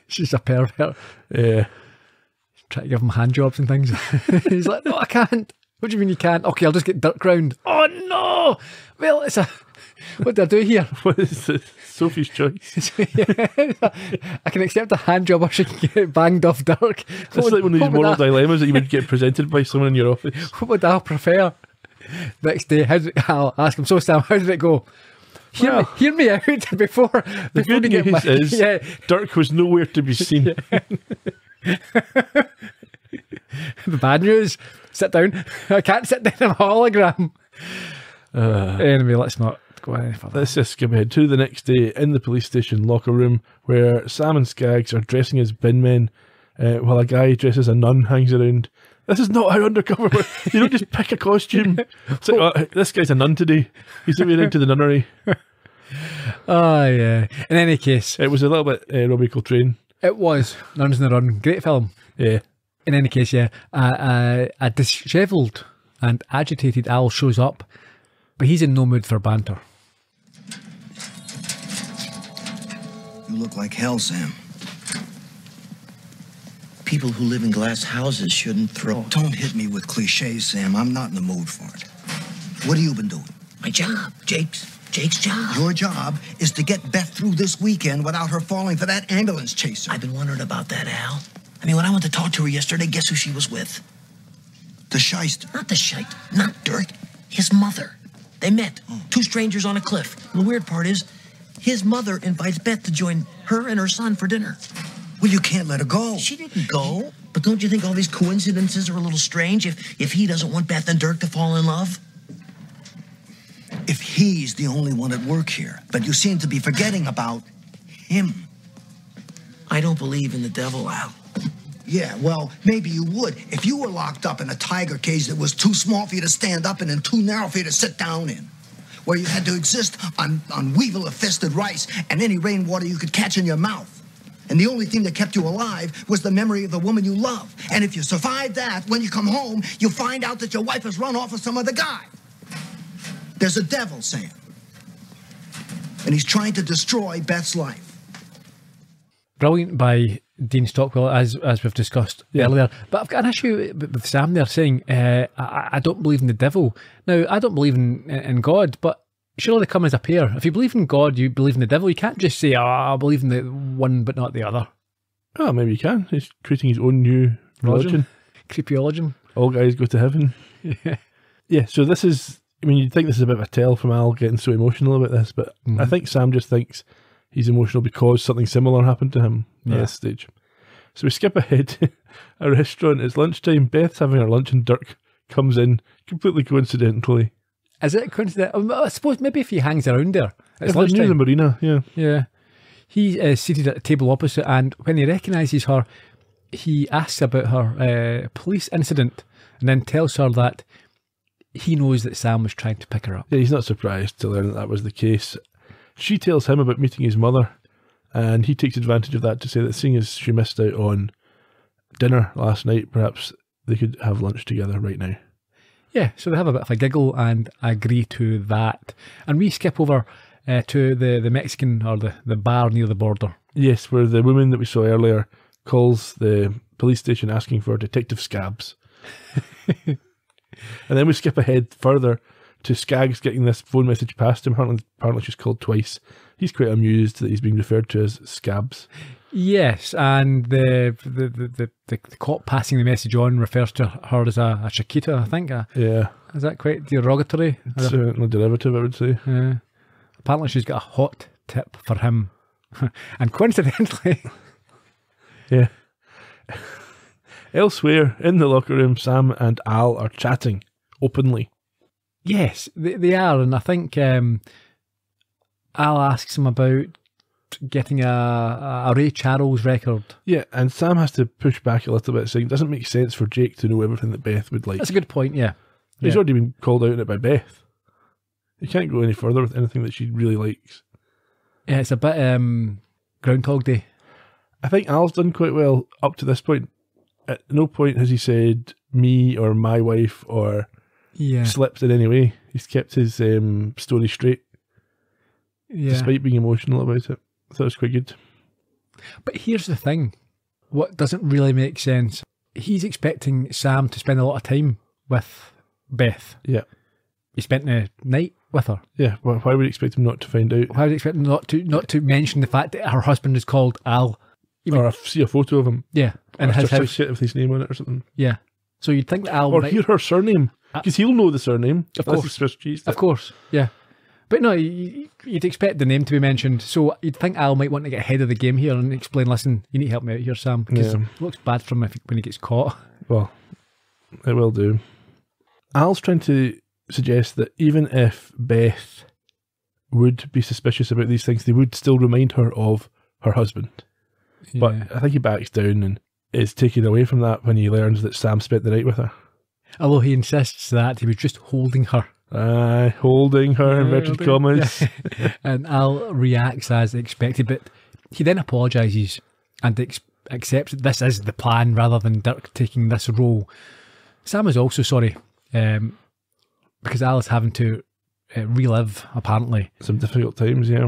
she's a pervert. Yeah. try to give him hand jobs and things. He's like, no, I can't. What do you mean you can't? Okay, I'll just get Dirk round. Oh no! Well, it's a... What do I do here? What is this? Sophie's choice. I can accept a hand job or she can get banged off Dirk. It's like one of these moral dilemmas that you would get presented by someone in your office. What would I prefer? Next day, I'll ask him, so Sam, how did it go? Hear me out before the good news is Dirk was nowhere to be seen. The bad news, sit down. I can't sit down in a hologram. Anyway, let's not go any further. Let's just skip ahead to the next day in the police station locker room where Sam and Skaggs are dressing as bin men while a guy dressed as a nun hangs around. This is not how undercover works. You don't just pick a costume. It's like, oh, this guy's a nun today. He's moving into the nunnery. Oh, yeah. In any case. It was a little bit Robbie Coltrane. It was. Nuns on the Run. Great film. Yeah. In any case, yeah. A dishevelled and agitated Al shows up, but he's in no mood for banter. You look like hell, Sam. People who live in glass houses shouldn't throw. Don't hit me with cliches, Sam. I'm not in the mood for it. What have you been doing? My job, Jake's job. Your job is to get Beth through this weekend without her falling for that ambulance chaser. I've been wondering about that, Al. I mean, when I went to talk to her yesterday, guess who she was with? The shyster. Not the shite, not Dirk, his mother. They met, two strangers on a cliff. And the weird part is, his mother invites Beth to join her and her son for dinner. Well, you can't let her go. She didn't go. But don't you think all these coincidences are a little strange if he doesn't want Beth and Dirk to fall in love? If he's the only one at work here, but you seem to be forgetting about him. I don't believe in the devil, Al. Yeah, well, maybe you would if you were locked up in a tiger cage that was too small for you to stand up in and too narrow for you to sit down in, where you had to exist on Weevil-infested rice and any rainwater you could catch in your mouth. And the only thing that kept you alive was the memory of the woman you love. And if you survive that, when you come home, you'll find out that your wife has run off with some other guy. There's a devil, Sam. And he's trying to destroy Beth's life. Brilliant by Dean Stockwell, as we've discussed earlier. But I've got an issue with Sam there saying, I don't believe in the devil. Now, I don't believe in God, but surely they come as a pair. If you believe in God, you believe in the devil. You can't just say, I believe in the one but not the other. Oh, maybe you can. He's creating his own new religion. Creepyology. All guys go to heaven. Yeah, so this is, I mean, you'd think this is a bit of a tell from Al getting so emotional about this, but I think Sam just thinks he's emotional because something similar happened to him at this stage. So we skip ahead to a restaurant. It's lunchtime. Beth's having her lunch and Dirk comes in completely coincidentally. Is it coincidental? I suppose maybe if he hangs around there. It's near the marina, yeah. Yeah. He is seated at a table opposite, and when he recognises her, he asks about her police incident and then tells her that he knows that Sam was trying to pick her up. Yeah, he's not surprised to learn that was the case. She tells him about meeting his mother, and he takes advantage of that to say that seeing as she missed out on dinner last night, perhaps they could have lunch together right now. Yeah, so they have a bit of a giggle and agree to that. And we skip over to the Mexican, or the bar near the border. Yes, where the woman that we saw earlier calls the police station asking for Detective Scabs. And then we skip ahead further to Skaggs getting this phone message past him. Apparently she's called twice. He's quite amused that he's being referred to as Scabs. Yes, and the cop passing the message on refers to her as a Chiquita, I think. Yeah. Is that quite derogatory? Certainly derivative, I would say. Yeah. Apparently she's got a hot tip for him. And coincidentally... yeah. Elsewhere, in the locker room, Sam and Al are chatting openly. Yes, they are, and I think Al asks him about getting a Ray Charles record. Yeah, and Sam has to push back a little bit, saying it doesn't make sense for Jake to know everything that Beth would like. That's a good point, yeah. He's already been called out on it by Beth. He can't go any further with anything that she really likes. Yeah, it's a bit Groundhog Day. I think Al's done quite well up to this point. At no point has he said me or my wife or slipped in any way. He's kept his story straight, despite being emotional about it. I thought it was quite good. But here's the thing. What doesn't really make sense. he's expecting Sam to spend a lot of time with Beth. Yeah. He spent the night with her. Yeah, why would you expect him not to find out? Why would you expect him not to mention the fact that her husband is called Al? Or see a photo of him. Yeah, in or his a house. certificate with his name on it or something. Yeah. So you'd think that Al Or might... hear her surname. Because he'll know the surname. Of That's course. the Swiss cheese. Of course, yeah. But no, you'd expect the name to be mentioned. So you'd think Al might want to get ahead of the game here and explain, listen, you need to help me out here, Sam. Because it looks bad for him when he gets caught. Well, it will do. Al's trying to suggest that even if Beth would be suspicious about these things, they would still remind her of her husband. Yeah. But I think he backs down and is taken away from that when he learns that Sam spent the night with her. Although he insists that he was just holding her. Holding her, inverted commas. And Al reacts as expected, but he then apologises and accepts that this is the plan rather than Dirk taking this role. Sam is also sorry because Al is having to relive, apparently. Some difficult times, yeah.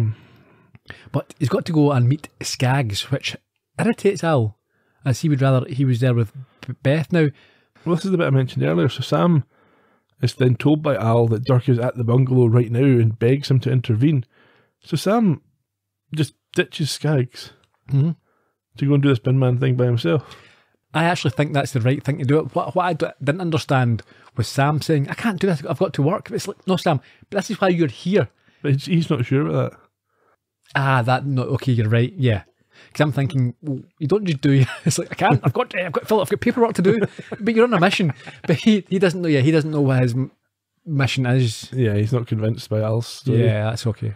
But he's got to go and meet Skaggs, which irritates Al, as he would rather he was there with Beth now. Well, this is the bit I mentioned earlier. So Sam is then told by Al that Dirk is at the bungalow right now and begs him to intervene. So Sam just ditches Skaggs to go and do this bin man thing by himself. I actually think that's the right thing to do. What I didn't understand was Sam saying, I can't do this, I've got to work. It's like, no, Sam, but this is why you're here. But he's not sure about that. Okay, you're right, yeah. Because I'm thinking, well, you don't just do. It's like I've got paperwork to do. But you're on a mission. But he doesn't know. Yeah, he doesn't know what his mission is. Yeah, he's not convinced by Al's story. Yeah, that's okay.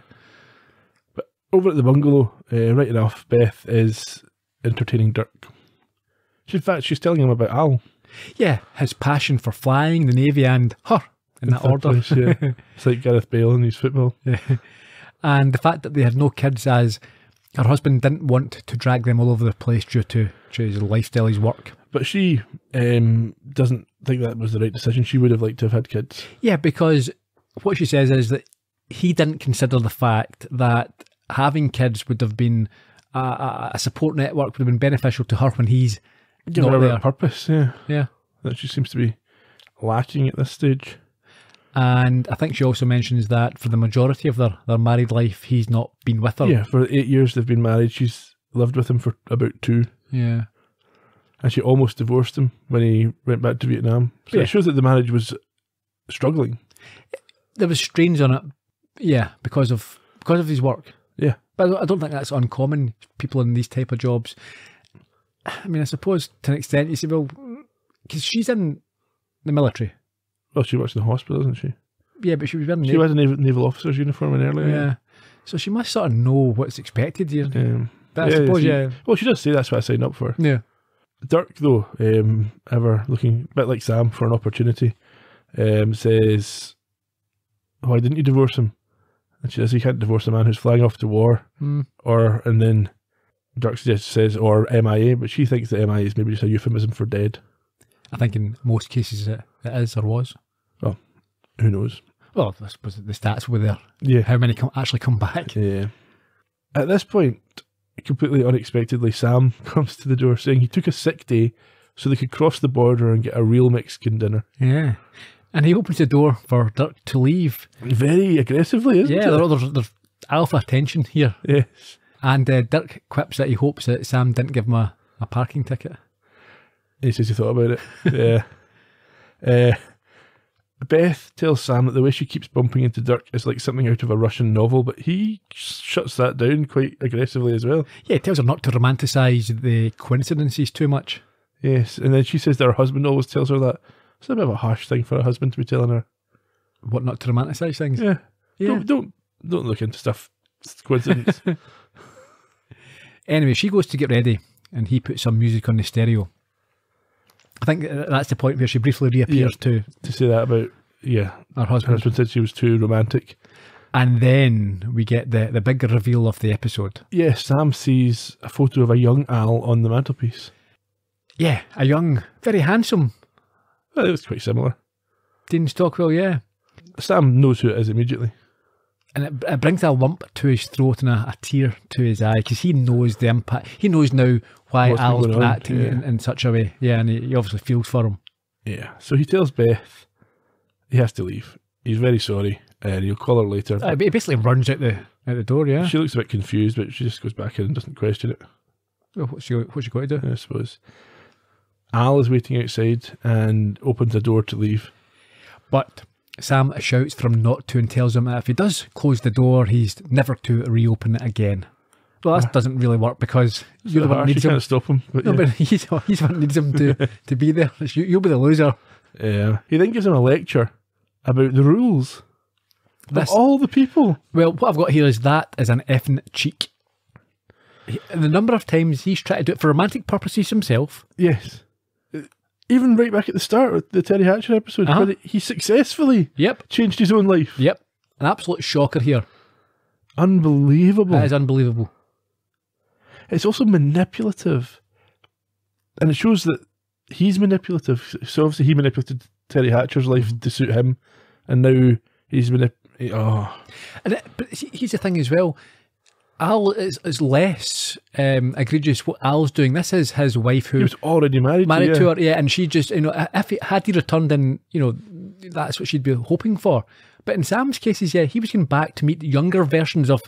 But over at the bungalow, right enough, Beth is entertaining Dirk. In fact, she's telling him about Al. Yeah, his passion for flying, the Navy, and her in that order. Place, yeah. It's like Gareth Bale in his football. Yeah. And the fact that they had no kids, as her husband didn't want to drag them all over the place due to his lifestyle, his work. But she doesn't think that was the right decision. She would have liked to have had kids. Yeah, because what she says is that he didn't consider the fact that having kids would have been a support network, would have been beneficial to her when he's not there. Purpose, yeah. Yeah. That she seems to be lacking at this stage. And I think she also mentions that for the majority of their married life, he's not been with her. Yeah, for 8 years they've been married. She's lived with him for about 2. Yeah. And she almost divorced him when he went back to Vietnam. So it shows that the marriage was struggling. There was strains on it, yeah, because of his work. Yeah. But I don't think that's uncommon, people in these type of jobs. I mean, I suppose to an extent you say, well, because she's in the military. Well, she works in the hospital, isn't she? Yeah, but she was wearing She has a naval officer's uniform in earlier. Yeah. So she must sort of know what's expected here. But I yeah, suppose, Well, she does say that's what I signed up for. Yeah. Dirk, though, ever looking a bit like Sam for an opportunity, says, why didn't you divorce him? And she says, you can't divorce a man who's flying off to war. And then Dirk says, or M.I.A, but she thinks that M.I.A is maybe just a euphemism for dead. I think in most cases it is or was. Well, who knows? Well, I suppose the stats were there. Yeah. How many actually come back? Yeah. At this point, completely unexpectedly, Sam comes to the door saying he took a sick day so they could cross the border and get a real Mexican dinner. Yeah. And he opens the door for Dirk to leave. Very aggressively, isn't it? Yeah, there's alpha tension here. Yes. And Dirk quips that he hopes that Sam didn't give him a parking ticket. He says he thought about it. Yeah. Beth tells Sam that the way she keeps bumping into Dirk is like something out of a Russian novel, but he shuts that down quite aggressively as well. Yeah, he tells her not to romanticise the coincidences too much. Yes, and then she says that her husband always tells her that. It's a bit of a harsh thing for a husband to be telling her. What, not to romanticise things? Yeah. Yeah. Don't look into stuff. It's coincidence. Anyway, she goes to get ready and he puts some music on the stereo. I think that's the point where she briefly reappears to say that about, her husband. Her husband said she was too romantic. And then we get the big reveal of the episode. Yes, Sam sees a photo of a young Al on the mantelpiece. Yeah, a young, very handsome. Well, it was quite similar. Dean Stockwell, yeah. Sam knows who it is immediately. And it brings a lump to his throat and a tear to his eye, because he knows the impact. He knows now why What's been Al's going been on, acting yeah. in such a way. Yeah, and he obviously feels for him. Yeah. So he tells Beth he has to leave. He's very sorry, and he'll call her later. He basically runs out the door, yeah. She looks a bit confused, but she just goes back in and doesn't question it, Well, what's she got to do? I suppose. Al is waiting outside and opens a door to leave. But Sam shouts for him not to and tells him that if he does close the door, he's never to reopen it again. Well, that doesn't really work, because you're the one that needs She him. can't stop him. But No, yeah. but he's the one that needs him to be there. You'll be the loser. Yeah. He then gives him a lecture about the rules of all the people. Well, what I've got here is that is an effing cheek. And the number of times he's tried to do it for romantic purposes himself. Yes. Even right back at the start with the Terry Hatcher episode, where he successfully changed his own life. Yep. An absolute shocker here. Unbelievable. That is unbelievable. It's also manipulative. And it shows that he's manipulative. So obviously he manipulated Terry Hatcher's life to suit him. And now he's But here's the thing as well. Al is less egregious what Al's doing. This is his wife who he was already married to her, yeah, and she just, if he had he returned in, that's what she'd be hoping for. But in Sam's cases, yeah, he was going back to meet younger versions of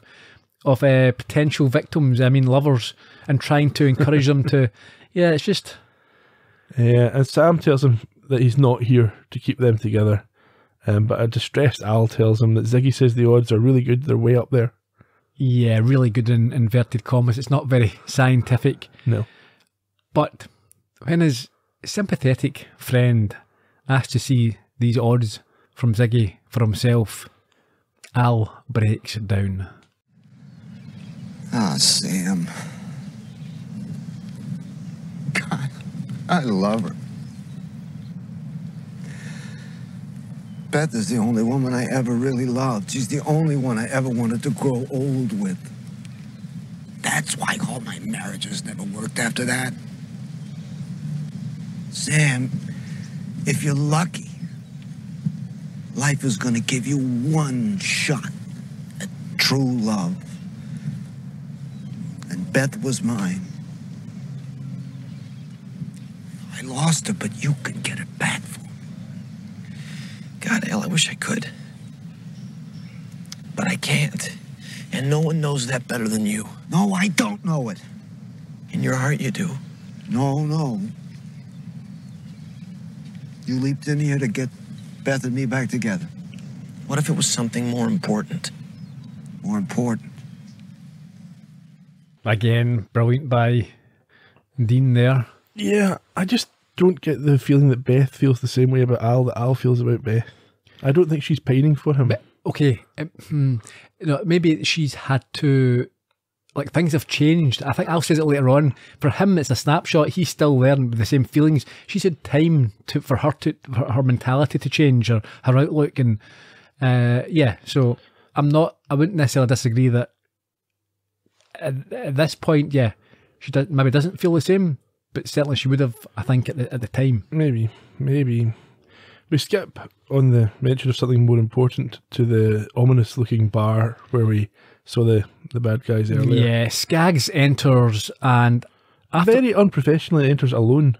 potential victims, lovers, and trying to encourage them to, yeah, it's just... Yeah, and Sam tells him that he's not here to keep them together. But a distressed Al tells him that Ziggy says the odds are really good, they're way up there. Yeah, really good in inverted commas. It's not very scientific. No. But when his sympathetic friend asks to see these odds from Ziggy for himself, Al breaks down. Ah, Sam. God, I love her. Beth is the only woman I ever really loved. She's the only one I ever wanted to grow old with. That's why all my marriages never worked after that. Sam, if you're lucky, life is gonna give you one shot at true love. And Beth was mine. I lost her, but you can get her back for me. God, Al, I wish I could. But I can't. And no one knows that better than you. No, I don't know it. In your heart, you do. No. You leaped in here to get Beth and me back together. What if it was something more important? More important. Again, brilliant by Dean there. Yeah, I just don't get the feeling that Beth feels the same way about Al that Al feels about Beth. I don't think she's pining for him. But, okay, maybe she's had to, things have changed. I think Al says it later on. For him, it's a snapshot. He's still there with the same feelings. She's had time for her mentality to change, or her outlook, and so I wouldn't necessarily disagree that at this point, yeah, she maybe doesn't feel the same, but certainly she would have, I think, at the time. Maybe. We skip on the mention of something more important to the ominous-looking bar where we saw the bad guys earlier. Yeah, Skaggs enters and... Very unprofessionally enters alone.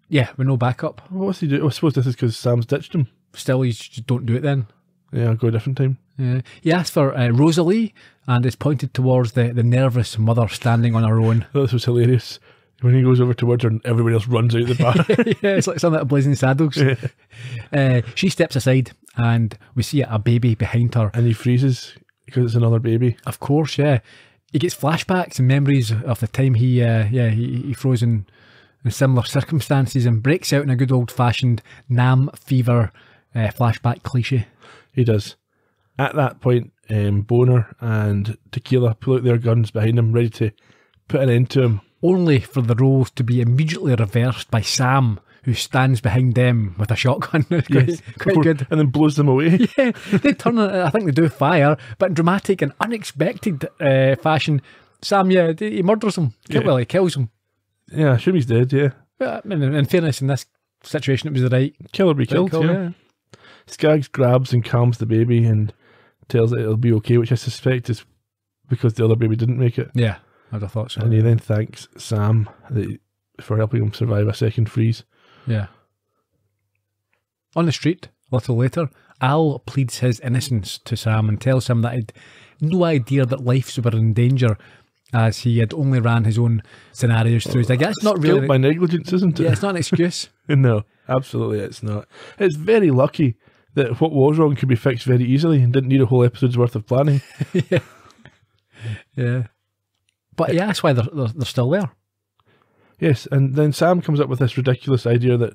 Yeah, with no backup. What's he do? I suppose this is because Sam's ditched him. Still, you just don't do it then. Yeah, I'll go a different time. Yeah. He asks for Rosalie and is pointed towards the nervous mother standing on her own. This was hilarious. When he goes over towards her and everybody else runs out of the bar. Yeah, it's like something like Blazing Saddles. Yeah. She steps aside and we see a baby behind her. And he freezes because it's another baby. Of course, yeah. He gets flashbacks and memories of the time he froze in similar circumstances and breaks out in a good old-fashioned Nam fever flashback cliche. He does. At that point, Boner and Tequila pull out their guns behind him, ready to put an end to him. Only for the roles to be immediately reversed by Sam, who stands behind them with a shotgun. Quite good. And then blows them away. Yeah, they turn, I think they do fire, but in dramatic and unexpected fashion. Sam, he murders him. Well, he kills him. Yeah, I assume he's dead, yeah. In fairness, in this situation, it was the right kill or be killed, call, yeah. Skaggs grabs and calms the baby, and tells it it'll be okay, which I suspect is because the other baby didn't make it. Yeah, I'd have thought so. And he then thanks Sam for helping him survive a second freeze. Yeah. On the street, a little later, Al pleads his innocence to Sam and tells him that he'd no idea that lives were in danger, as he had only ran his own scenarios through. I guess it's not really guilt by negligence, isn't it? Yeah, it's not an excuse. No, absolutely it's not. It's very lucky that what was wrong could be fixed very easily and didn't need a whole episode's worth of planning. Yeah. But yeah, that's why they're still there. Yes, and then Sam comes up with this ridiculous idea that,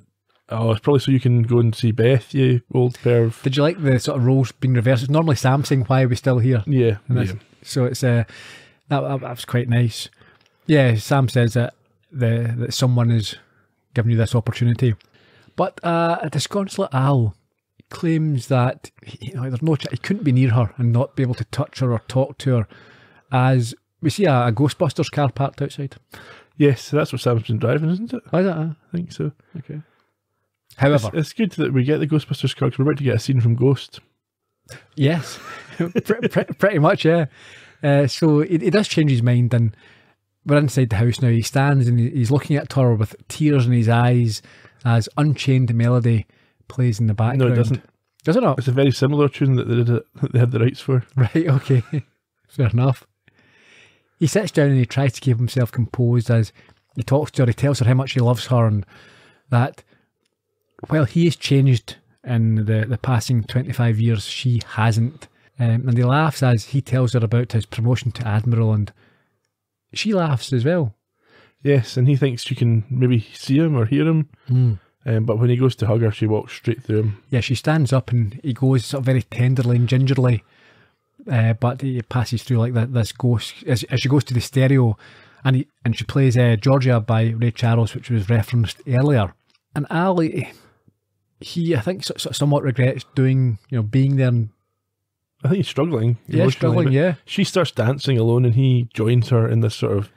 oh, it's probably so you can go and see Beth, you old perv. Did you like the sort of roles being reversed? It's normally Sam saying, why are we still here? Yeah. So it's that was quite nice. Yeah, Sam says that that someone is giving you this opportunity. But a disconsolate Al claims that there's no he couldn't be near her and not be able to touch her or talk to her, as we see a Ghostbusters car parked outside. Yes, that's what Sam's been driving, isn't it? Why is that? I think so. Okay. However, it's good that we get the Ghostbusters car because we're about to get a scene from Ghost. Yes, pretty much, yeah. So he does change his mind, and we're inside the house now. He stands and he's looking at her with tears in his eyes as Unchained Melody plays in the background. No, it doesn't. Does it not? It's a very similar tune that they had the rights for. Right, okay. Fair enough. He sits down and he tries to keep himself composed as he talks to her. He tells her how much he loves her and that while he has changed in the passing 25 years, she hasn't. And he laughs as he tells her about his promotion to Admiral, and she laughs as well. Yes, and he thinks she can maybe see him or hear him. But when he goes to hug her, she walks straight through him. Yeah, she stands up and he goes sort of very tenderly and gingerly. But he passes through like this ghost as she goes to the stereo, and she plays Georgia by Ray Charles, which was referenced earlier. And Al, he I think somewhat regrets being there. And I think he's struggling. Yeah, struggling. Yeah, she starts dancing alone, and he joins her in this sort of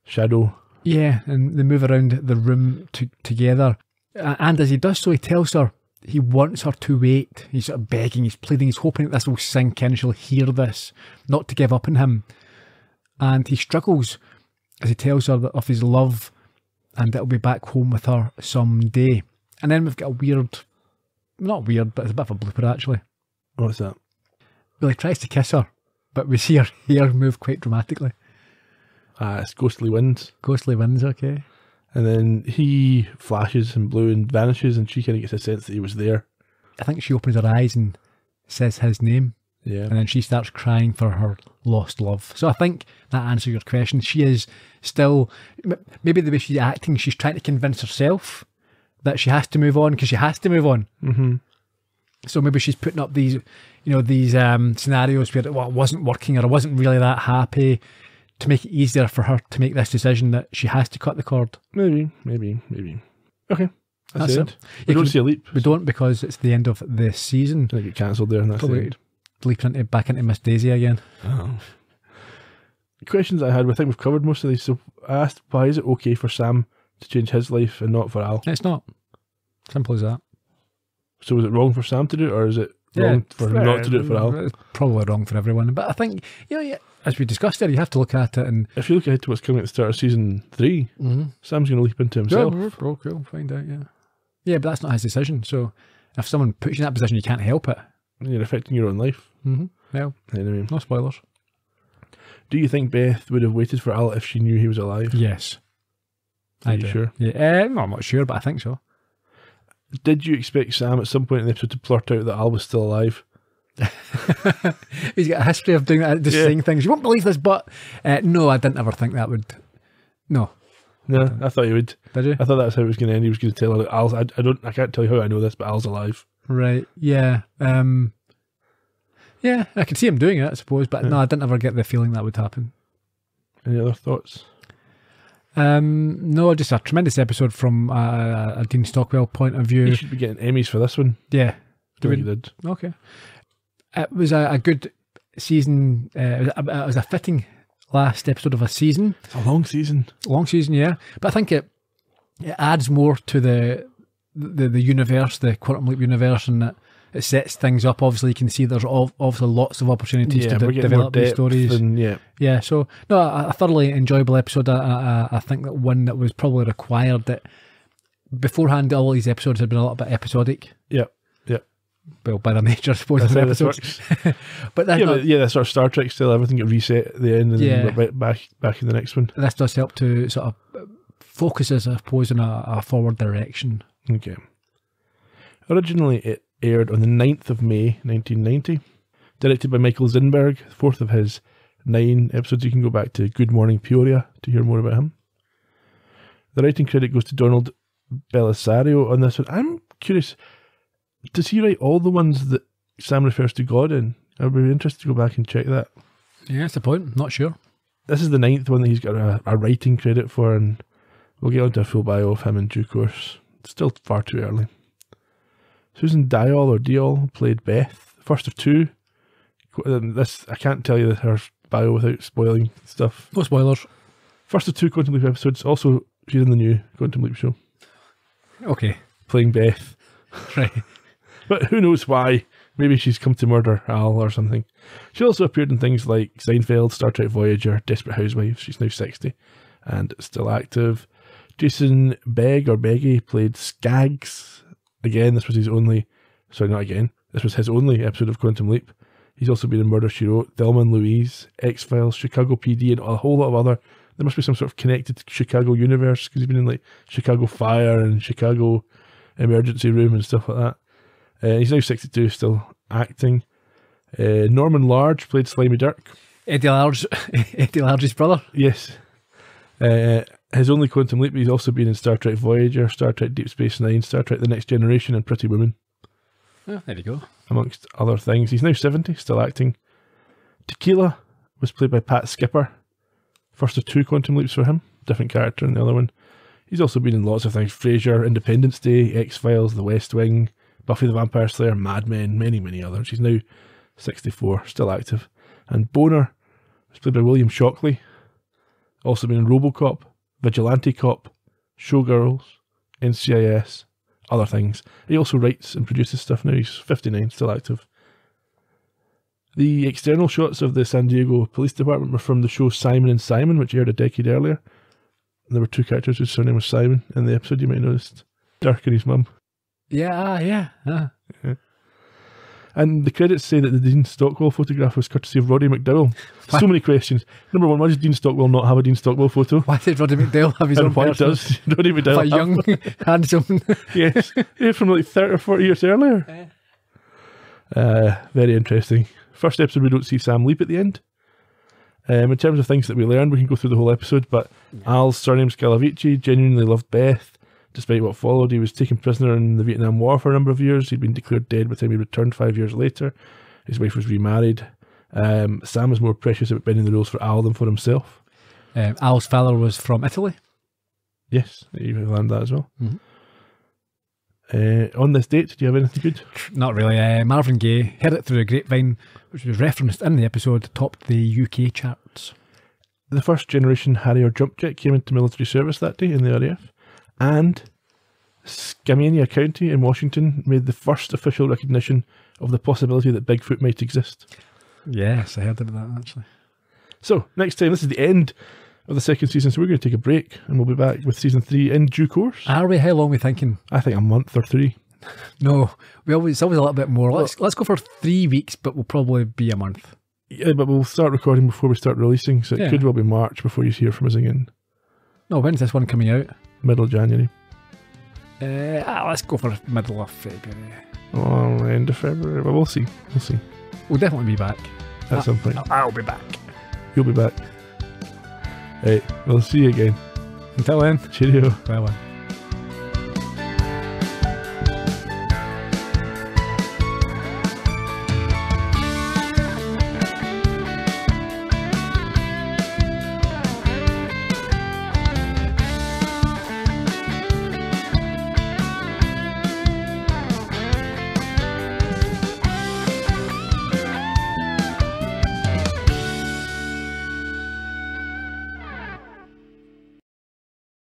shadow. Yeah, and they move around the room together. And as he does so, he tells her he wants her to wait. He's sort of begging, he's pleading, he's hoping that this will sink in and she'll hear this, not to give up on him. And he struggles as he tells her of his love and that he'll be back home with her someday. And then we've got a weird, not weird, but it's a bit of a blooper actually. What's that? Well, he tries to kiss her, but we see her hair move quite dramatically. It's ghostly winds. Ghostly winds, okay. And then he flashes in blue and vanishes, and she kind of gets a sense that he was there. I think she opens her eyes and says his name. Yeah. And then she starts crying for her lost love. So I think that answers your question. She is still, maybe the way she's acting, she's trying to convince herself that she has to move on because she has to move on. Mm-hmm. So maybe she's putting up these scenarios where it wasn't working or I wasn't really that happy, to make it easier for her to make this decision that she has to cut the cord. Maybe. Okay, that's it. We don't see a leap. We don't, because it's the end of the season. I get cancelled there, and that's probably it. Leaping back into Miss Daisy again. Oh. Questions I had, I think we've covered most of these. So I asked, why is it okay for Sam to change his life and not for Al? It's not. Simple as that. So is it wrong for Sam to do it, or is it wrong for him not to do it for Al? It's probably wrong for everyone. But I think, as we discussed there, you have to look at it, and if you look ahead to what's coming at the start of season 3, Sam's going to leap into himself. Yeah, okay, we'll find out, yeah. Yeah, but that's not his decision. So if someone puts you in that position, you can't help it. You're affecting your own life. Well, anyway. No spoilers. Do you think Beth would have waited for Al if she knew he was alive? Yes. Are you sure? Yeah, no, I'm not sure, but I think so. Did you expect Sam at some point in the episode to blurt out that Al was still alive? He's got a history of doing that, just saying things. You won't believe this, but no, I didn't ever think that would. No, I thought he would. Did you? I thought that's how it was going to end. He was going to tell her that Al's. I can't tell you how I know this, but Al's alive. Right? Yeah. Yeah, I could see him doing it, I suppose, but no, I didn't ever get the feeling that would happen. Any other thoughts? No, just a tremendous episode from a Dean Stockwell point of view. You should be getting Emmys for this one. Yeah, you did. Okay. It was a good season. It was a fitting last episode of a season. It's a long season. Long season, yeah. But I think it adds more to the universe, the Quantum Leap universe, and it sets things up. Obviously, you can see there's obviously lots of opportunities to we're getting develop more these depth stories. and, Yeah, so no, a thoroughly enjoyable episode. I think that one that was probably required. That beforehand, all these episodes had been a little bit episodic. Yep. Well, by their nature, I suppose, of the episodes. But then, that's sort of Star Trek style. Everything get reset at the end, and then we're back in the next one. This does help to sort of focus us, I suppose, in a forward direction. Okay. Originally, it aired on the 9th of May, 1990. Directed by Michael Zinberg, fourth of his 9 episodes. You can go back to Good Morning Peoria to hear more about him. The writing credit goes to Donald Belisario on this one. I'm curious, does he write all the ones that Sam refers to God in? I'd be interested to go back and check that. Yeah, that's the point. Not sure. This is the 9th one that he's got a writing credit for, and we'll get onto a full bio of him in due course. It's still far too early. Susan Diol played Beth, first of 2. I can't tell you her bio without spoiling stuff. No spoilers. First of 2 Quantum Leap episodes. Also, she's in the new Quantum Leap show. Okay. Playing Beth. Right. But who knows why? Maybe she's come to murder Al or something. She also appeared in things like Seinfeld, Star Trek Voyager, Desperate Housewives. She's now 60 and still active. Jason Beggy played Skaggs. Again, this was his only... Sorry, not again. This was his only episode of Quantum Leap. He's also been in Murder, She Wrote, Thelma and Louise, X-Files, Chicago PD, and a whole lot of other... There must be some sort of connected Chicago universe, because he's been in like Chicago Fire and Chicago Emergency Room and stuff like that. He's now 62, still acting. Norman Large played Slimy Dirk. Eddie Large's brother. Yes. His only Quantum Leap, he's also been in Star Trek Voyager, Star Trek Deep Space Nine, Star Trek The Next Generation, and Pretty Woman. Oh, there you go. Amongst other things. He's now 70, still acting. Tequila was played by Pat Skipper. First of 2 Quantum Leaps for him. Different character in the other one. He's also been in lots of things. Frasier, Independence Day, X-Files, The West Wing, Buffy the Vampire Slayer, Mad Men, many, many others. He's now 64, still active. And Boner was played by William Shockley. Also been in RoboCop, Vigilante Cop, Showgirls, NCIS, other things. He also writes and produces stuff now. He's 59, still active. The external shots of the San Diego Police Department were from the show Simon and Simon, which aired a decade earlier. And there were 2 characters whose surname was Simon in the episode, you might have noticed. Dirk and his mum. Yeah. And the credits say that the Dean Stockwell photograph was courtesy of Roddy McDowell. So many questions. Number 1, why does Dean Stockwell not have a Dean Stockwell photo? Why did Roddy McDowell have his own why person? does Roddy McDowell a young, handsome... Yes, from like 30 or 40 years earlier. Very interesting. First episode, we don't see Sam leap at the end. In terms of things that we learned, we can go through the whole episode, but Al's surname Scalavici genuinely loved Beth. Despite what followed, he was taken prisoner in the Vietnam War for a number of years. He'd been declared dead by the time he returned 5 years later. His wife was remarried. Sam was more precious about bending the rules for Al than for himself. Al's father was from Italy. Yes, you learned that as well. Mm-hmm. On this date, do you have anything good? Not really. Marvin Gaye, Heard It Through a Grapevine, which was referenced in the episode, topped the UK charts. The first generation Harrier jump jet came into military service that day in the RAF, and Skamania County in Washington made the first official recognition of the possibility that Bigfoot might exist. Yes, I heard about that actually. So, next time, this is the end of the second season, so we're going to take a break and we'll be back with season 3 in due course. Are we? How long are we thinking? I think a month or 3. No, it's always a little bit more. Let's go for 3 weeks, but we'll probably be a month. Yeah, but we'll start recording before we start releasing, so it could well be March before you hear from us again. No, when's this one coming out? Middle of January. Let's go for middle of February. Oh, end of February. Well, we'll see. We'll definitely be back. At some point. I'll be back. You'll be back. Right, we'll see you again. Until then, cheerio. Bye-bye.